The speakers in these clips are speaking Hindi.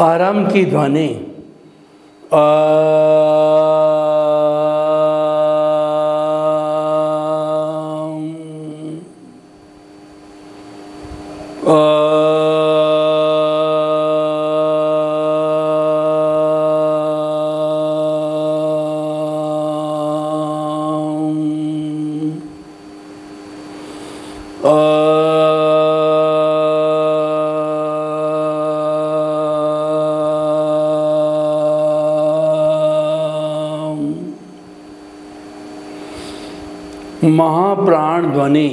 आरंभ की ध्वनि महाप्राण ध्वनि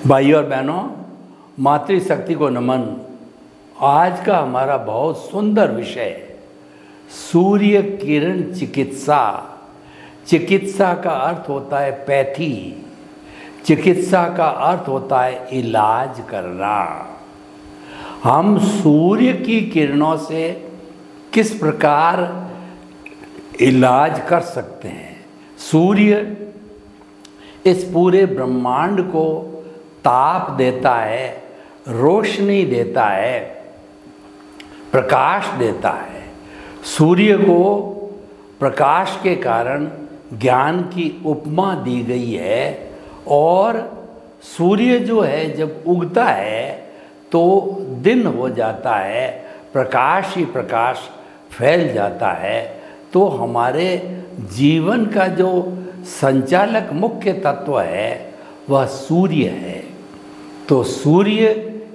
भाइयों और बहनों, मातृशक्ति को नमन। आज का हमारा बहुत सुंदर विषय है सूर्य किरण चिकित्सा। चिकित्सा का अर्थ होता है पैथी, चिकित्सा का अर्थ होता है इलाज करना। हम सूर्य की किरणों से किस प्रकार इलाज कर सकते हैं। सूर्य इस पूरे ब्रह्मांड को ताप देता है, रोशनी देता है, प्रकाश देता है। सूर्य को प्रकाश के कारण ज्ञान की उपमा दी गई है और सूर्य जो है जब उगता है तो दिन हो जाता है, प्रकाश ही प्रकाश फैल जाता है। तो हमारे जीवन का जो संचालक मुख्य तत्व है वह सूर्य है। तो सूर्य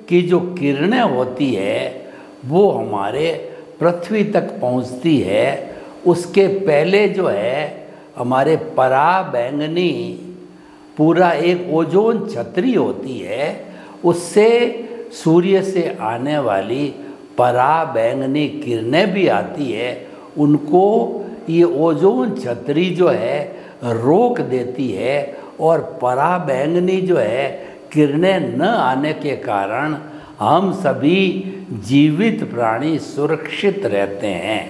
की जो किरणें होती है वो हमारे पृथ्वी तक पहुंचती है। उसके पहले जो है हमारे पराबैंगनी पूरा एक ओजोन छतरी होती है, उससे सूर्य से आने वाली पराबैंगनी किरणें भी आती है। उनको ये ओजोन छतरी जो है रोक देती है और पराबैंगनी जो है किरणें न आने के कारण हम सभी जीवित प्राणी सुरक्षित रहते हैं।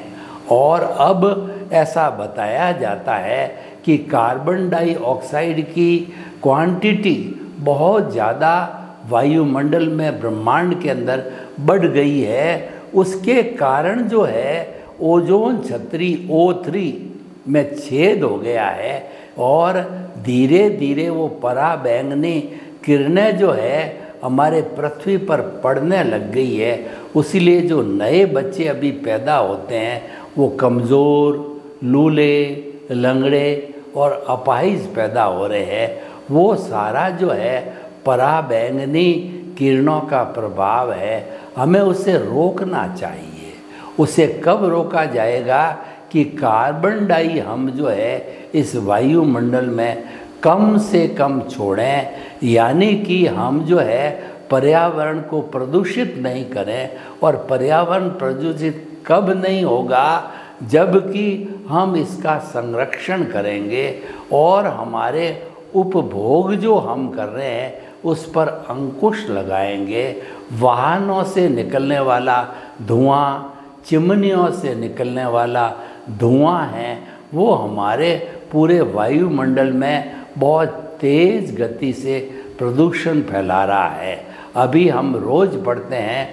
और अब ऐसा बताया जाता है कि कार्बन डाइऑक्साइड की क्वांटिटी बहुत ज़्यादा वायुमंडल में ब्रह्मांड के अंदर बढ़ गई है। उसके कारण जो है ओजोन छतरी O3 में छेद हो गया है और धीरे धीरे वो पराबैंगनी किरणें जो है हमारे पृथ्वी पर पड़ने लग गई है। उसीलिए जो नए बच्चे अभी पैदा होते हैं वो कमज़ोर, लूले, लंगड़े और अपाहिज पैदा हो रहे हैं। वो सारा जो है पराबैंगनी किरणों का प्रभाव है। हमें उसे रोकना चाहिए। उसे कब रोका जाएगा कि कार्बन डाई हम जो है इस वायुमंडल में कम से कम छोड़ें, यानी कि हम जो है पर्यावरण को प्रदूषित नहीं करें। और पर्यावरण प्रदूषित कब नहीं होगा, जबकि हम इसका संरक्षण करेंगे और हमारे उपभोग जो हम कर रहे हैं उस पर अंकुश लगाएंगे। वाहनों से निकलने वाला धुआं, चिमनियों से निकलने वाला धुआं है, वो हमारे पूरे वायुमंडल में बहुत तेज़ गति से प्रदूषण फैला रहा है। अभी हम रोज़ पढ़ते हैं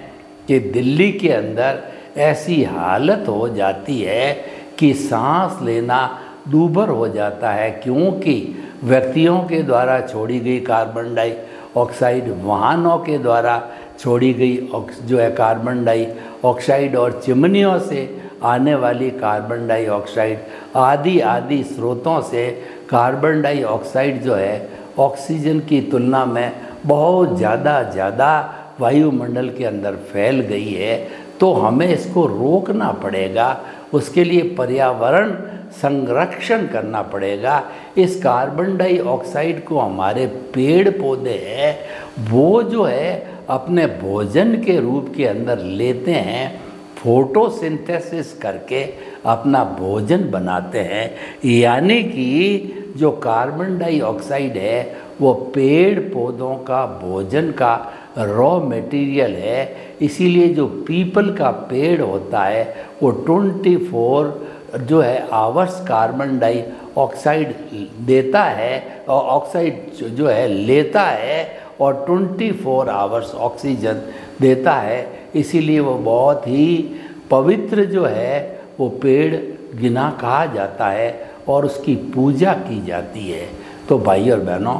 कि दिल्ली के अंदर ऐसी हालत हो जाती है कि सांस लेना दूभर हो जाता है, क्योंकि व्यक्तियों के द्वारा छोड़ी गई कार्बन डाइऑक्साइड, वाहनों के द्वारा छोड़ी गई जो है कार्बन डाइऑक्साइड और चिमनियों से आने वाली कार्बन डाइऑक्साइड आदि आदि स्रोतों से कार्बन डाइऑक्साइड जो है ऑक्सीजन की तुलना में बहुत ज़्यादा वायुमंडल के अंदर फैल गई है। तो हमें इसको रोकना पड़ेगा। उसके लिए पर्यावरण संरक्षण करना पड़ेगा। इस कार्बन डाइऑक्साइड को हमारे पेड़ पौधे हैं वो जो है अपने भोजन के रूप के अंदर लेते हैं, फोटोसिंथेसिस करके अपना भोजन बनाते हैं। यानी कि जो कार्बन डाइऑक्साइड है वो पेड़ पौधों का भोजन का रॉ मटेरियल है। इसीलिए जो पीपल का पेड़ होता है वो 24 जो है आवर्स कार्बन डाइऑक्साइड देता है और ऑक्साइड जो है लेता है और 24 आवर्स ऑक्सीजन देता है। इसीलिए वो बहुत ही पवित्र जो है वो पेड़ गिना कहा जाता है और उसकी पूजा की जाती है। तो भाई और बहनों,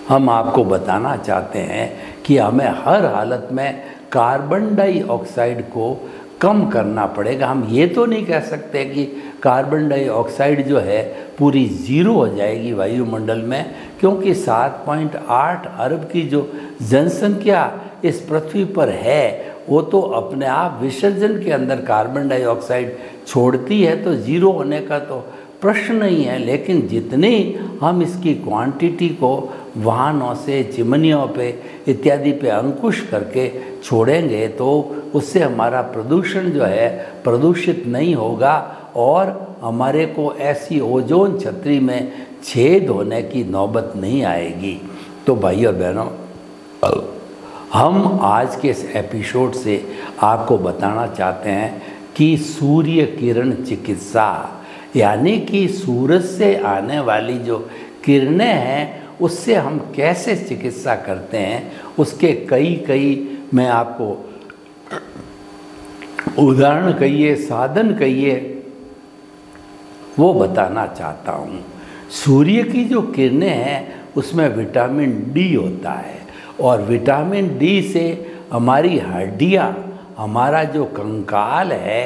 हम आपको बताना चाहते हैं कि हमें हर हालत में कार्बन डाइऑक्साइड को कम करना पड़ेगा। हम ये तो नहीं कह सकते कि कार्बन डाइऑक्साइड जो है पूरी ज़ीरो हो जाएगी वायुमंडल में, क्योंकि 7.8 अरब की जो जनसंख्या इस पृथ्वी पर है वो तो अपने आप विसर्जन के अंदर कार्बन डाइऑक्साइड छोड़ती है, तो ज़ीरो होने का तो प्रश्न नहीं है। लेकिन जितनी हम इसकी क्वांटिटी को वाहनों से, चिमनियों पे इत्यादि पे अंकुश करके छोड़ेंगे तो उससे हमारा प्रदूषण जो है प्रदूषित नहीं होगा और हमारे को ऐसी ओजोन छतरी में छेद होने की नौबत नहीं आएगी। तो भाई और बहनों, हम आज के इस एपिसोड से आपको बताना चाहते हैं कि सूर्य किरण चिकित्सा, यानी कि सूरज से आने वाली जो किरणें हैं उससे हम कैसे चिकित्सा करते हैं, उसके कई मैं आपको उदाहरण कहिए, साधन कहिए, वो बताना चाहता हूँ। सूर्य की जो किरणें हैं उसमें विटामिन डी होता है और विटामिन डी से हमारी हड्डियाँ, हमारा जो कंकाल है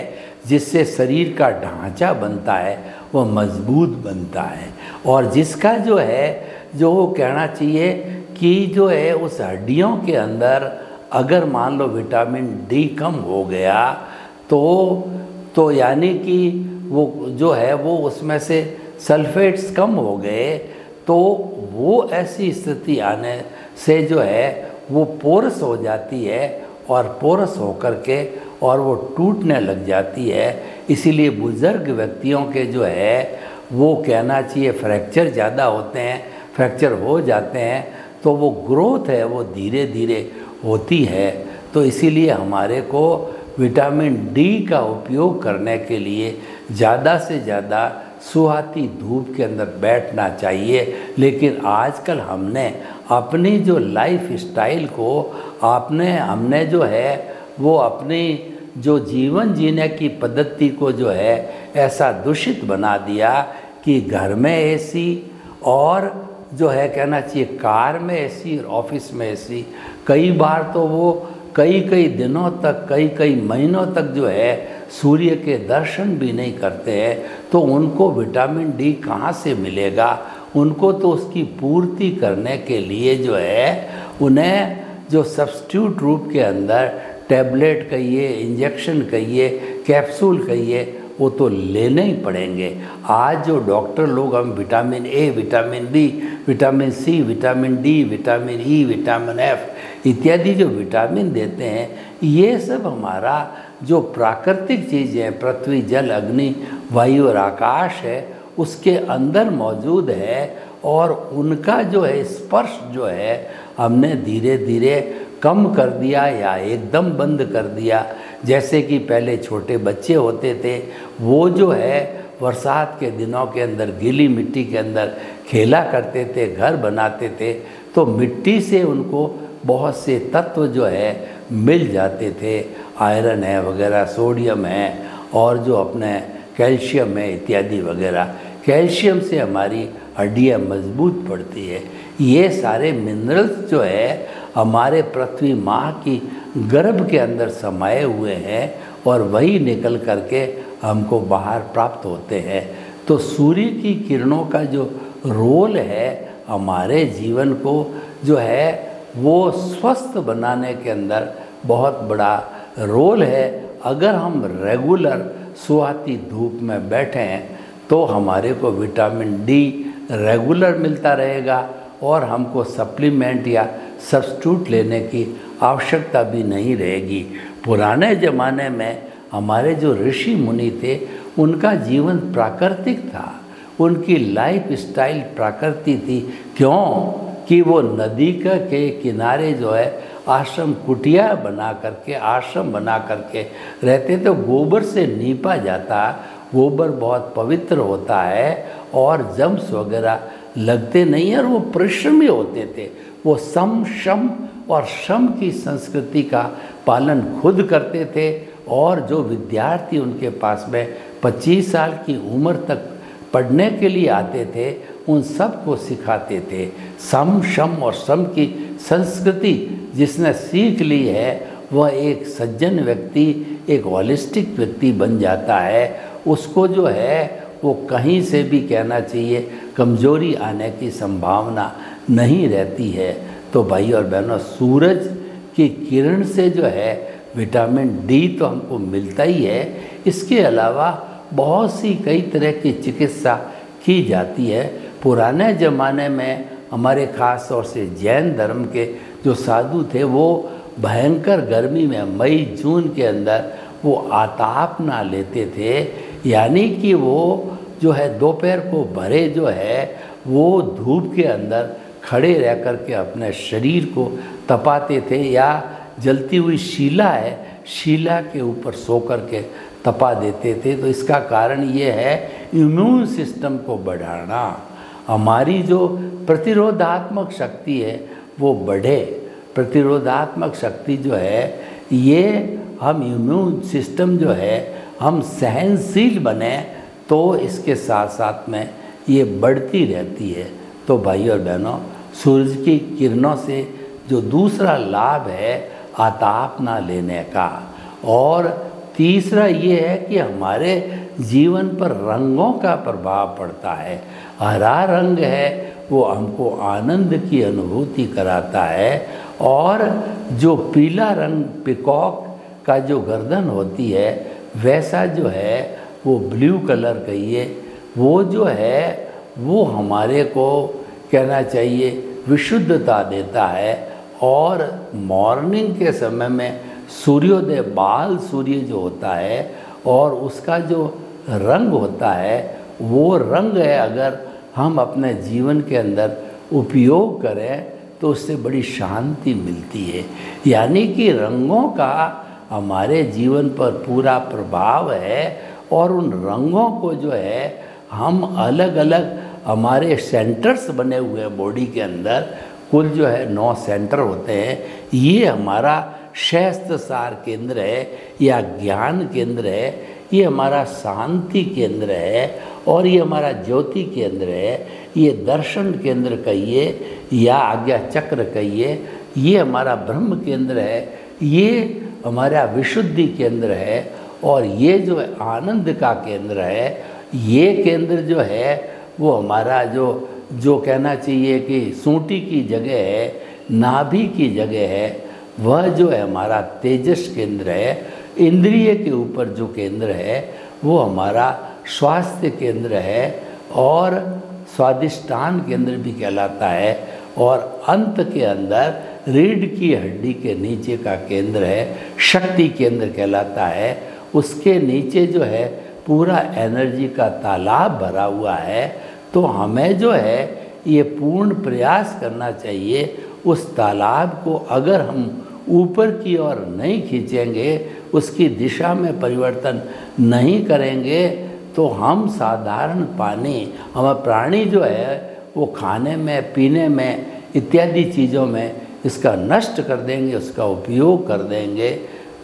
जिससे शरीर का ढांचा बनता है वो मजबूत बनता है। और जिसका जो है जो कहना चाहिए कि जो है उस हड्डियों के अंदर अगर मान लो विटामिन डी कम हो गया तो यानी कि वो जो है वो उसमें से सल्फेट्स कम हो गए तो वो ऐसी स्थिति आने से जो है वो पोरस हो जाती है और पोरस होकर के और वो टूटने लग जाती है। इसीलिए बुज़ुर्ग व्यक्तियों के जो है वो कहना चाहिए फ्रैक्चर ज़्यादा होते हैं, फ्रैक्चर हो जाते हैं तो वो ग्रोथ है वो धीरे धीरे होती है। तो इसीलिए हमारे को विटामिन डी का उपयोग करने के लिए ज़्यादा से ज़्यादा सुहाती धूप के अंदर बैठना चाहिए। लेकिन आजकल हमने अपनी जो लाइफ स्टाइल को हमने जो है वो अपनी जो जीवन जीने की पद्धति को जो है ऐसा दूषित बना दिया कि घर में एसी और जो है कहना चाहिए कार में एसी और ऑफिस में एसी, कई बार तो वो कई दिनों तक, कई महीनों तक जो है सूर्य के दर्शन भी नहीं करते हैं। तो उनको विटामिन डी कहाँ से मिलेगा? उनको तो उसकी पूर्ति करने के लिए जो है उन्हें जो सब्स्टिट्यूट रूप के अंदर टैबलेट कहिए, इंजेक्शन कहिए, कैप्सूल कहिए, वो तो लेने ही पड़ेंगे। आज जो डॉक्टर लोग हम vitamin A, vitamin B, vitamin C, vitamin D, vitamin E, vitamin F इत्यादि जो विटामिन देते हैं, ये सब हमारा जो प्राकृतिक चीज़ें हैं, पृथ्वी, जल, अग्नि, वायु और आकाश है, उसके अंदर मौजूद है और उनका जो है स्पर्श जो है हमने धीरे धीरे कम कर दिया या एकदम बंद कर दिया। जैसे कि पहले छोटे बच्चे होते थे वो जो है बरसात के दिनों के अंदर गीली मिट्टी के अंदर खेला करते थे, घर बनाते थे, तो मिट्टी से उनको बहुत से तत्व जो है मिल जाते थे, आयरन है वगैरह, सोडियम है और जो अपने कैल्शियम है इत्यादि वगैरह। कैल्शियम से हमारी हड्डियाँ मजबूत पड़ती है। ये सारे मिनरल्स जो है हमारे पृथ्वी माँ की गर्भ के अंदर समाये हुए हैं और वही निकल करके हमको बाहर प्राप्त होते हैं। तो सूर्य की किरणों का जो रोल है हमारे जीवन को जो है वो स्वस्थ बनाने के अंदर बहुत बड़ा रोल है। अगर हम रेगुलर सुहाती धूप में बैठें तो हमारे को विटामिन डी रेगुलर मिलता रहेगा और हमको सप्लीमेंट या सब्स्टिट्यूट लेने की आवश्यकता भी नहीं रहेगी। पुराने ज़माने में हमारे जो ऋषि मुनि थे उनका जीवन प्राकृतिक था, उनकी लाइफ स्टाइल प्राकृतिक थी। क्यों कि वो नदी के किनारे जो है आश्रम कुटिया बना करके, आश्रम बना करके रहते। तो गोबर से नीपा जाता, गोबर बहुत पवित्र होता है और जम्स वगैरह लगते नहीं हैं और वो परिश्रमी होते थे। वो सम शम और श्रम की संस्कृति का पालन खुद करते थे और जो विद्यार्थी उनके पास में 25 साल की उम्र तक पढ़ने के लिए आते थे उन सब को सिखाते थे। सम शम और श्रम की संस्कृति जिसने सीख ली है वह एक सज्जन व्यक्ति, एक होलिस्टिक व्यक्ति बन जाता है। उसको जो है वो कहीं से भी कहना चाहिए कमजोरी आने की संभावना नहीं रहती है। तो भाई और बहनों, सूरज की किरण से जो है विटामिन डी तो हमको मिलता ही है, इसके अलावा बहुत सी कई तरह की चिकित्सा की जाती है। पुराने ज़माने में हमारे ख़ास तौर से जैन धर्म के जो साधु थे वो भयंकर गर्मी में मई जून के अंदर वो आताप ना लेते थे, यानी कि वो जो है दोपहर को भरे जो है वो धूप के अंदर खड़े रह कर के अपने शरीर को तपाते थे, या जलती हुई शीला है, शीला के ऊपर सो कर के तपा देते थे। तो इसका कारण ये है इम्यून सिस्टम को बढ़ाना, हमारी जो प्रतिरोधात्मक शक्ति है वो बढ़े। प्रतिरोधात्मक शक्ति जो है ये हम इम्यून सिस्टम जो है हम सहनशील बने तो इसके साथ साथ में ये बढ़ती रहती है। तो भाई और बहनों, सूरज की किरणों से जो दूसरा लाभ है आताप ना लेने का, और तीसरा ये है कि हमारे जीवन पर रंगों का प्रभाव पड़ता है। हरा रंग है वो हमको आनंद की अनुभूति कराता है, और जो पीला रंग पिकॉक का जो गर्दन होती है वैसा जो है वो ब्लू कलर कहिए, वो जो है वो हमारे को कहना चाहिए विशुद्धता देता है। और मॉर्निंग के समय में सूर्योदय, बाल सूर्य जो होता है और उसका जो रंग होता है वो रंग है अगर हम अपने जीवन के अंदर उपयोग करें तो उससे बड़ी शांति मिलती है। यानी कि रंगों का हमारे जीवन पर पूरा प्रभाव है, और उन रंगों को जो है हम अलग अलग हमारे सेंटर्स बने हुए हैं बॉडी के अंदर, कुल जो है 9 सेंटर होते हैं। ये हमारा शास्त्र सार केंद्र है या ज्ञान केंद्र है, ये हमारा शांति केंद्र है, और ये हमारा ज्योति केंद्र है, ये दर्शन केंद्र कहिए या आज्ञा चक्र कहिए, ये हमारा ब्रह्म केंद्र है, ये हमारा विशुद्धि केंद्र है, और ये जो है आनंद का केंद्र है। ये केंद्र जो है वो हमारा जो कहना चाहिए कि सूंटी की जगह है, नाभि की जगह है, वह जो है हमारा तेजस केंद्र है। इंद्रिय के ऊपर जो केंद्र है वो हमारा स्वास्थ्य केंद्र है, और स्वादिष्टान केंद्र भी कहलाता है। और अंत के अंदर रीढ़ की हड्डी के नीचे का केंद्र है शक्ति केंद्र कहलाता है। उसके नीचे जो है पूरा एनर्जी का तालाब भरा हुआ है। तो हमें जो है ये पूर्ण प्रयास करना चाहिए उस तालाब को अगर हम ऊपर की ओर नहीं खींचेंगे, उसकी दिशा में परिवर्तन नहीं करेंगे, तो हम साधारण पानी, हमारा प्राणी जो है वो खाने में, पीने में इत्यादि चीज़ों में इसका नष्ट कर देंगे, उसका उपयोग कर देंगे।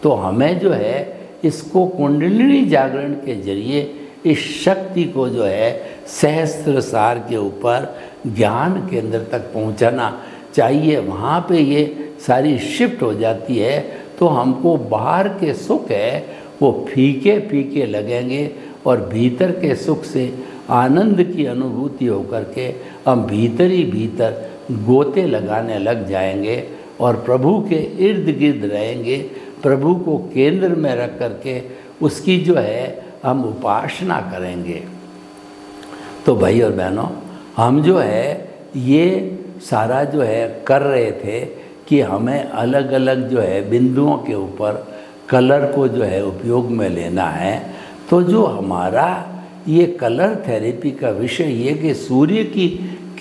तो हमें जो है इसको कुंडलिनी जागरण के जरिए इस शक्ति को जो है सहस्त्र सार के ऊपर ज्ञान केंद्र तक पहुंचाना चाहिए। वहाँ पे ये सारी शिफ्ट हो जाती है तो हमको बाहर के सुख है वो फीके फीके लगेंगे, और भीतर के सुख से आनंद की अनुभूति होकर के हम भीतर ही भीतर गोते लगाने लग जाएंगे और प्रभु के इर्द गिर्द रहेंगे। प्रभु को केंद्र में रख करके उसकी जो है हम उपासना करेंगे। तो भाई और बहनों, हम जो है ये सारा जो है कर रहे थे कि हमें अलग अलग जो है बिंदुओं के ऊपर कलर को जो है उपयोग में लेना है। तो जो हमारा ये कलर थेरेपी का विषय ये कि सूर्य की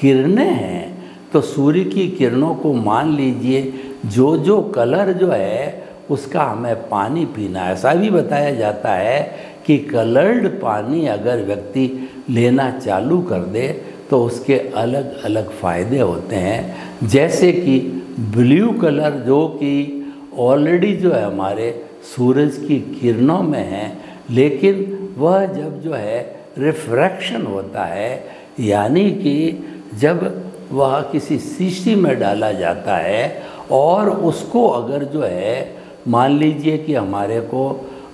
किरणें हैं, तो सूर्य की किरणों को मान लीजिए जो जो कलर जो है उसका हमें पानी पीना है। ऐसा भी बताया जाता है कि कलर्ड पानी अगर व्यक्ति लेना चालू कर दे तो उसके अलग अलग फ़ायदे होते हैं। जैसे कि ब्लू कलर जो कि ऑलरेडी जो है हमारे सूरज की किरणों में है, लेकिन वह जब जो है रिफ्रैक्शन होता है, यानी कि जब वह किसी शीशी में डाला जाता है और उसको अगर जो है मान लीजिए कि हमारे को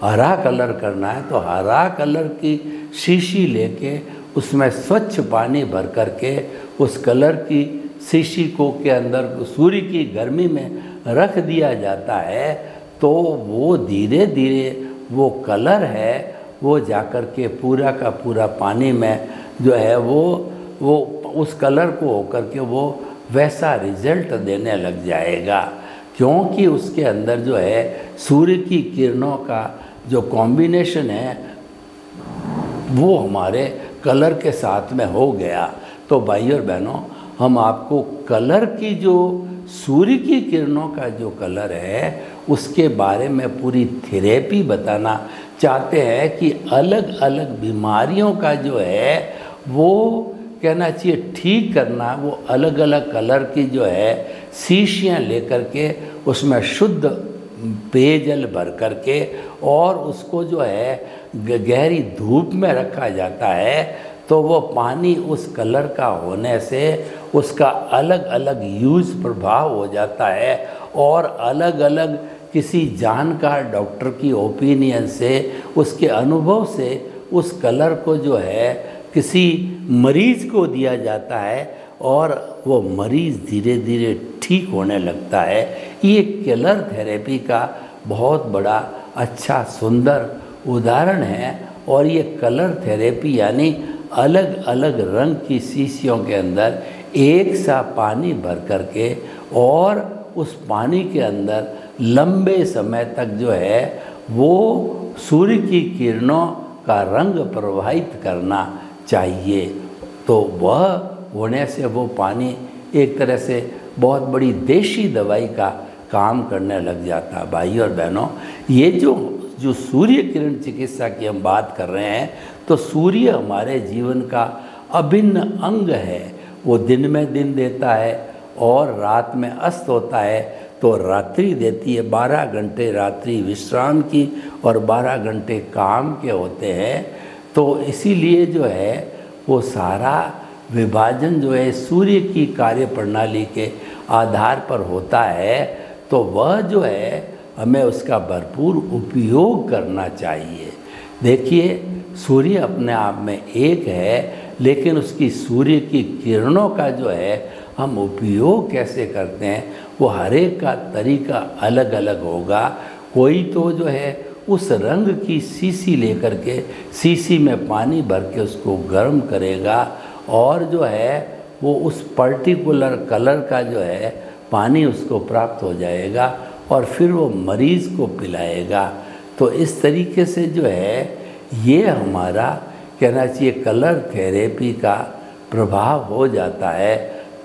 हरा कलर करना है, तो हरा कलर की शीशी लेके उसमें स्वच्छ पानी भर करके उस कलर की शीशी को के अंदर सूर्य की गर्मी में रख दिया जाता है, तो वो धीरे धीरे वो कलर है वो जाकर के पूरा का पूरा पानी में जो है वो उस कलर को होकर के वो वैसा रिजल्ट देने लग जाएगा, क्योंकि उसके अंदर जो है सूर्य की किरणों का जो कॉम्बिनेशन है वो हमारे कलर के साथ में हो गया। तो भाइयों और बहनों, हम आपको कलर की जो सूर्य की किरणों का जो कलर है उसके बारे में पूरी थेरेपी बताना चाहते हैं कि अलग अलग बीमारियों का जो है वो कहना चाहिए ठीक करना, वो अलग अलग कलर की जो है शीशियाँ लेकर के उसमें शुद्ध पेयजल भर करके और उसको जो है गहरी धूप में रखा जाता है, तो वो पानी उस कलर का होने से उसका अलग अलग यूज़ प्रभाव हो जाता है और अलग अलग किसी जानकार डॉक्टर की ओपिनियन से, उसके अनुभव से उस कलर को जो है किसी मरीज़ को दिया जाता है और वो मरीज़ धीरे धीरे ठीक होने लगता है। ये कलर थेरेपी का बहुत बड़ा अच्छा सुंदर उदाहरण है। और ये कलर थेरेपी यानी अलग अलग रंग की शीशियों के अंदर एक सा पानी भर करके और उस पानी के अंदर लंबे समय तक जो है वो सूर्य की किरणों का रंग प्रवाहित करना चाहिए। तो वह होने से वो पानी एक तरह से बहुत बड़ी देशी दवाई का काम करने लग जाता है। भाइयों और बहनों, ये जो सूर्य किरण चिकित्सा की हम बात कर रहे हैं, तो सूर्य हमारे जीवन का अभिन्न अंग है। वो दिन में दिन देता है और रात में अस्त होता है, तो रात्रि देती है। 12 घंटे रात्रि विश्राम की और 12 घंटे काम के होते हैं। तो इसीलिए जो है वो सारा विभाजन जो है सूर्य की कार्य प्रणाली के आधार पर होता है, तो वह जो है हमें उसका भरपूर उपयोग करना चाहिए। देखिए, सूर्य अपने आप में एक है, लेकिन उसकी सूर्य की किरणों का जो है हम उपयोग कैसे करते हैं वो हर एक का तरीका अलग अलग होगा। कोई तो जो है उस रंग की शीशी लेकर के शीशी में पानी भर के उसको गर्म करेगा और जो है वो उस पर्टिकुलर कलर का जो है पानी उसको प्राप्त हो जाएगा और फिर वो मरीज़ को पिलाएगा। तो इस तरीके से जो है ये हमारा कहना चाहिए कलर थेरेपी का प्रभाव हो जाता है।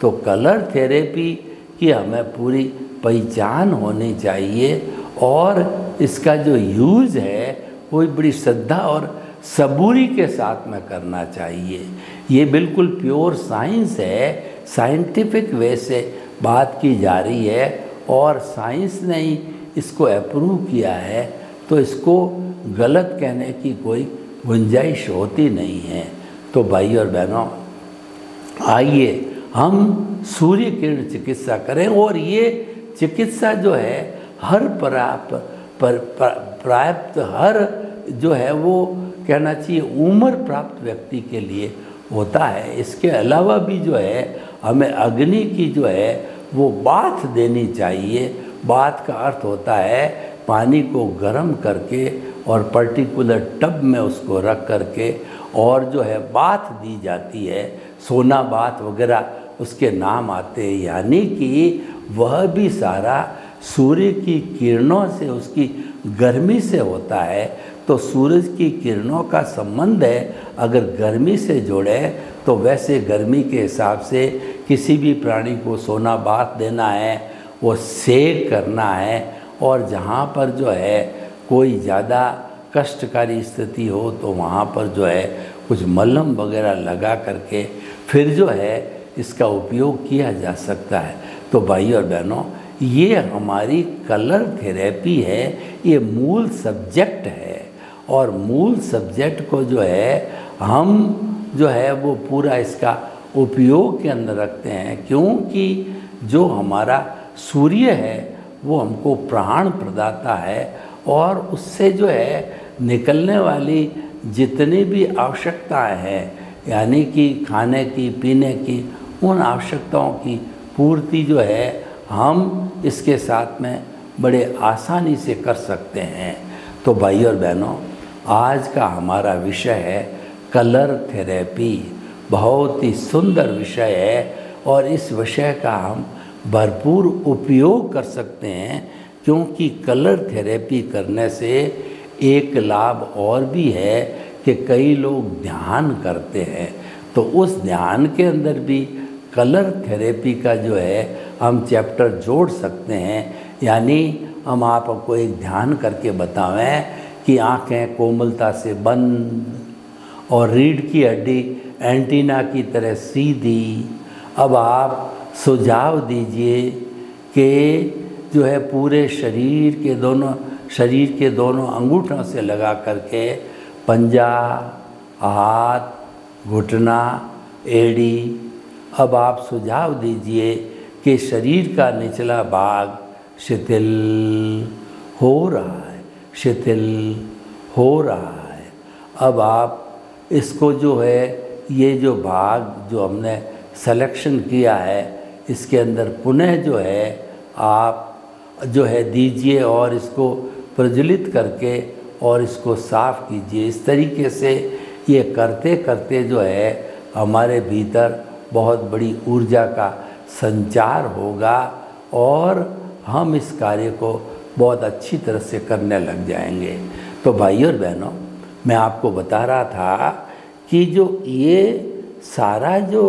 तो कलर थेरेपी की हमें पूरी पहचान होनी चाहिए और इसका जो यूज़ है वो बड़ी श्रद्धा और सबूरी के साथ में करना चाहिए। ये बिल्कुल प्योर साइंस है, साइंटिफिक वे से बात की जा रही है और साइंस ने ही इसको अप्रूव किया है, तो इसको गलत कहने की कोई गुंजाइश होती नहीं है। तो भाइयों और बहनों, आइए हम सूर्य किरण चिकित्सा करें और ये चिकित्सा जो है हर प्राप्त हर जो है वो कहना चाहिए उम्र प्राप्त व्यक्ति के लिए होता है। इसके अलावा भी जो है हमें अग्नि की जो है वो बाथ देनी चाहिए। बाथ का अर्थ होता है पानी को गर्म करके और पर्टिकुलर टब में उसको रख करके और जो है बाथ दी जाती है। सोना बाथ वगैरह उसके नाम आते हैं, यानी कि वह भी सारा सूर्य की किरणों से, उसकी गर्मी से होता है। तो सूरज की किरणों का संबंध है, अगर गर्मी से जोड़े तो वैसे गर्मी के हिसाब से किसी भी प्राणी को सोना बाथ देना है, वो सेक करना है, और जहाँ पर जो है कोई ज़्यादा कष्टकारी स्थिति हो तो वहाँ पर जो है कुछ मलहम वगैरह लगा करके फिर जो है इसका उपयोग किया जा सकता है। तो भाई और बहनों, ये हमारी कलर थेरेपी है, ये मूल सब्जेक्ट है, और मूल सब्जेक्ट को जो है हम जो है वो पूरा इसका उपयोग के अंदर रखते हैं, क्योंकि जो हमारा सूर्य है वो हमको प्राण प्रदाता है, और उससे जो है निकलने वाली जितनी भी आवश्यकताएं हैं, यानी कि खाने की, पीने की, उन आवश्यकताओं की पूर्ति जो है हम इसके साथ में बड़े आसानी से कर सकते हैं। तो भाई और बहनों, आज का हमारा विषय है कलर थेरेपी। बहुत ही सुंदर विषय है, और इस विषय का हम भरपूर उपयोग कर सकते हैं, क्योंकि कलर थेरेपी करने से एक लाभ और भी है कि कई लोग ध्यान करते हैं, तो उस ध्यान के अंदर भी कलर थेरेपी का जो है हम चैप्टर जोड़ सकते हैं। यानी हम आपको एक ध्यान करके बतावें कि आँखें कोमलता से बंद और रीढ़ की हड्डी एंटीना की तरह सीधी। अब आप सुझाव दीजिए कि जो है पूरे शरीर के दोनों अंगूठों से लगा करके पंजा, हाथ, घुटना, एड़ी, अब आप सुझाव दीजिए कि शरीर का निचला भाग शिथिल हो रहा है, शिथिल हो रहा है। अब आप इसको जो है ये जो भाग जो हमने सिलेक्शन किया है, इसके अंदर पुनः जो है आप जो है दीजिए और इसको प्रज्वलित करके और इसको साफ कीजिए। इस तरीके से ये करते करते जो है हमारे भीतर बहुत बड़ी ऊर्जा का संचार होगा और हम इस कार्य को बहुत अच्छी तरह से करने लग जाएंगे। तो भाइयों और बहनों, मैं आपको बता रहा था कि जो ये सारा जो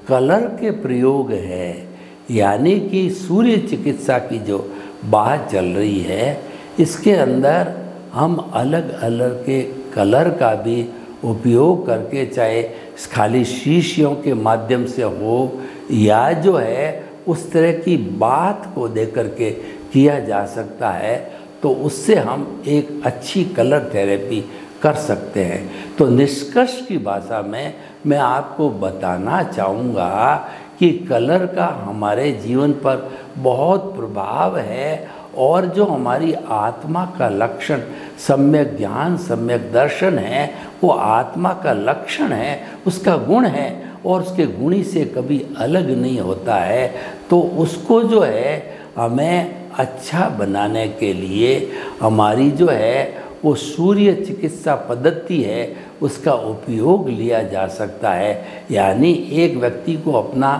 कलर के प्रयोग है, यानी कि सूर्य चिकित्सा की जो बात चल रही है, इसके अंदर हम अलग अलग के कलर का भी उपयोग करके, चाहे खाली शीशियों के माध्यम से हो या जो है उस तरह की बात को दे करके किया जा सकता है, तो उससे हम एक अच्छी कलर थेरेपी कर सकते हैं। तो निष्कर्ष की भाषा में मैं आपको बताना चाहूँगा कि कलर का हमारे जीवन पर बहुत प्रभाव है, और जो हमारी आत्मा का लक्षण सम्यक ज्ञान, सम्यक दर्शन है, वो आत्मा का लक्षण है, उसका गुण है, और उसके गुणी से कभी अलग नहीं होता है। तो उसको जो है हमें अच्छा बनाने के लिए हमारी जो है वो सूर्य चिकित्सा पद्धति है, उसका उपयोग लिया जा सकता है। यानी एक व्यक्ति को अपना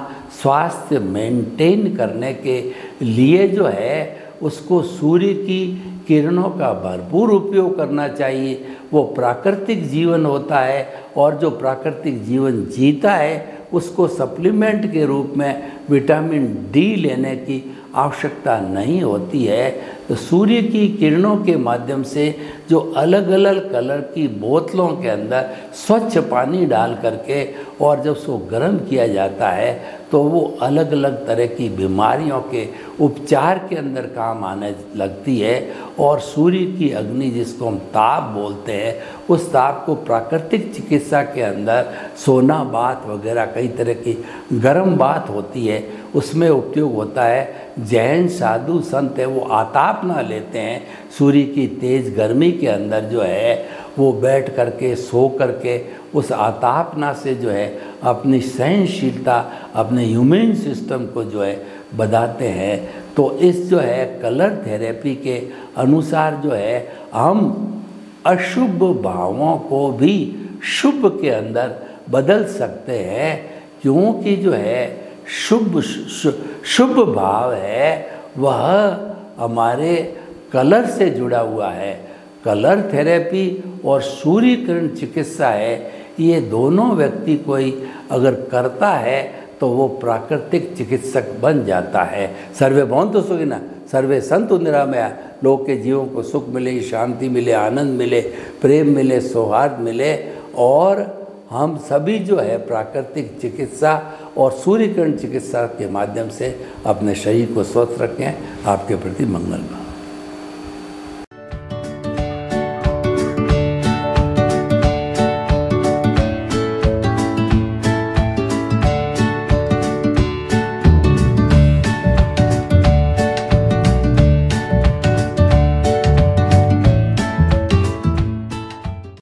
स्वास्थ्य मेंटेन करने के लिए जो है उसको सूर्य की किरणों का भरपूर उपयोग करना चाहिए। वो प्राकृतिक जीवन होता है, और जो प्राकृतिक जीवन जीता है उसको सप्लीमेंट के रूप में विटामिन डी लेने की आवश्यकता नहीं होती है। तो सूर्य की किरणों के माध्यम से जो अलग अलग कलर की बोतलों के अंदर स्वच्छ पानी डाल करके और जब उसको गर्म किया जाता है तो वो अलग अलग तरह की बीमारियों के उपचार के अंदर काम आने लगती है। और सूर्य की अग्नि, जिसको हम ताप बोलते हैं, उस ताप को प्राकृतिक चिकित्सा के अंदर सोना बाथ वगैरह कई तरह की गर्म बात होती है, उसमें उपयोग होता है। जैन साधु संत है वो आतापना लेते हैं सूर्य की तेज़ गर्मी के अंदर, जो है वो बैठ करके सो करके उस आतापना से जो है अपनी सहनशीलता, अपने ह्यूमन सिस्टम को जो है बढ़ाते हैं। तो इस जो है कलर थेरेपी के अनुसार जो है हम अशुभ भावों को भी शुभ के अंदर बदल सकते हैं, क्योंकि जो है शुभ भाव है वह हमारे कलर से जुड़ा हुआ है। कलर थेरेपी और सूर्य किरण चिकित्सा है, ये दोनों व्यक्ति कोई अगर करता है तो वो प्राकृतिक चिकित्सक बन जाता है। सर्वे भवन्तु सुखिनः, सर्वे सन्तु निरामयाः। लोग के जीवों को सुख मिले, शांति मिले, आनंद मिले, प्रेम मिले, सौहार्द मिले और हम सभी जो है प्राकृतिक चिकित्सा और सूर्य किरण चिकित्सा के माध्यम से अपने शरीर को स्वस्थ रखें। आपके प्रति मंगल।